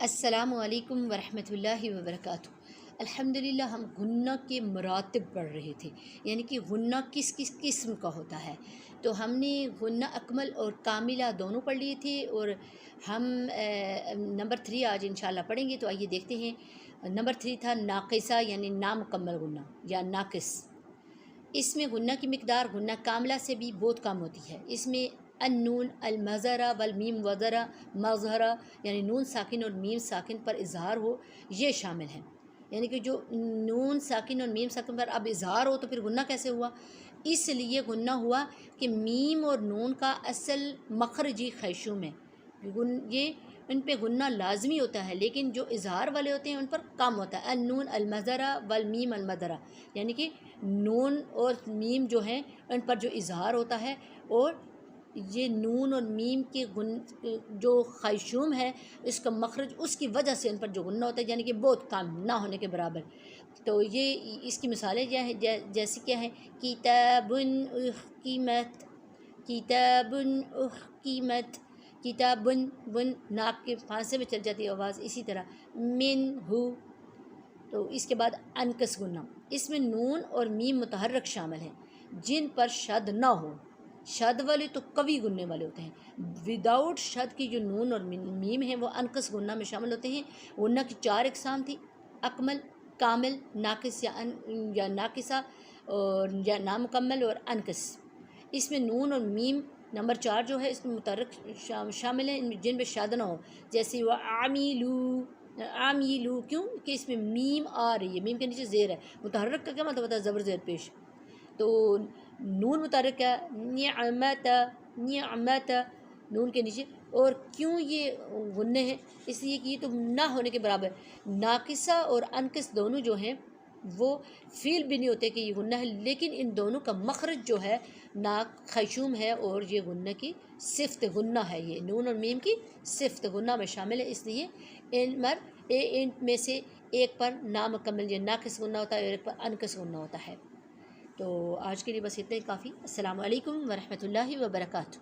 السلام علیکم ورحمۃ اللہ وبرکاتہ۔ الحمدللہ ہم غنہ کے مراتب پڑھ رہے تھے، یعنی کہ غنہ کس کس قسم کا ہوتا ہے۔ تو ہم نے غنہ اکمل اور کاملہ دونوں پڑھ لیے تھے، اور ہم نمبر 3 آج انشاءاللہ پڑھیں گے۔ تو آئیے دیکھتے ہیں۔ نمبر 3 تھا ناقصہ، یعنی نامکمل غنہ یا ناقص۔ اس میں غنہ کی مقدار غنہ کاملہ سے بھی بہت کم ہوتی ہے۔ اس میں النون المظہرہ والمیم وزرہ مظہرہ، یعنی نون ساکن اور میم ساکن پر اظہار ہو، یہ شامل ہیں۔ یعنی کہ جو نون ساکن اور میم ساکن پر اب اظہار ہو تو پھر غنہ کیسے ہوا؟ اس لیے غنہ ہوا کہ میم اور نون کا اصل مخرجی خیشوم ہے، یہ ان پہ غنہ لازمی ہوتا ہے، لیکن جو اظہار والے ہوتے ہیں ان پر کم ہوتا ہے۔ النون المظہرہ والمیم المظہرہ، یعنی کہ نون اور میم جو ہیں ان پر جو اظہار ہوتا ہے، اور یہ نون اور میم کے جو خیشوم ہے اس کا مخرج، اس کی وجہ سے ان پر جو غنہ ہوتا ہے، یعنی کہ بہت کم نہ ہونے کے برابر۔ تو یہ اس کی مثالیں جیسی کیا ہیں؟ کتاب احکمت، کتاب احکمت، کتاب بن ناک کے پھانسے میں چل جاتی ہے آواز۔ اسی طرح من ہو۔ تو اس کے بعد انکس غنہ، اس میں نون اور میم متحرک شامل ہیں جن پر شد نہ ہو۔ شد والے تو قوی غنے والے ہوتے ہیں۔ وداؤٹ شد کی جو نون اور میم ہیں وہ انکس غنہ میں شامل ہوتے ہیں۔ غنہ کی 4 اقسام تھی: اکمل، کامل، ناقص یا ناقصہ، اور یا نامکمل، اور انکس۔ اس میں نون اور میم نمبر 4 جو ہے اس میں متحرک شامل ہیں جن میں شد نہ ہو، جیسے وہ عامیلو، کیوں کہ اس میں میم آ رہی ہے، میم کے نیچے زیر ہے۔ متحرک کا کیا مطلب ہوتا ہے؟ زبر زیر پیش۔ تو نون متحرک ہے، نعمت، نعمت، نون کے نیچے۔ اور کیوں یہ غنے ہیں؟ اس لیے کہ یہ تو نہ ہونے کے برابر۔ ناقصہ اور انکس دونوں جو ہیں وہ فیل بھی نہیں ہوتے کہ یہ غنہ ہے، لیکن ان دونوں کا مخرج جو ہے خیشوم ہے، اور یہ غنہ کی صفت غنہ ہے، یہ نون اور میم کی صفت غنہ میں شامل ہے۔ اس لیے ان میں سے ایک پر نامکمل یا ناقص غنہ ہوتا ہے اور ایک پر انکس غنہ ہوتا ہے۔ تو آج کے لیے بس اتنا ہی کافی۔ السلام علیکم ورحمۃ اللہ وبرکاتہ۔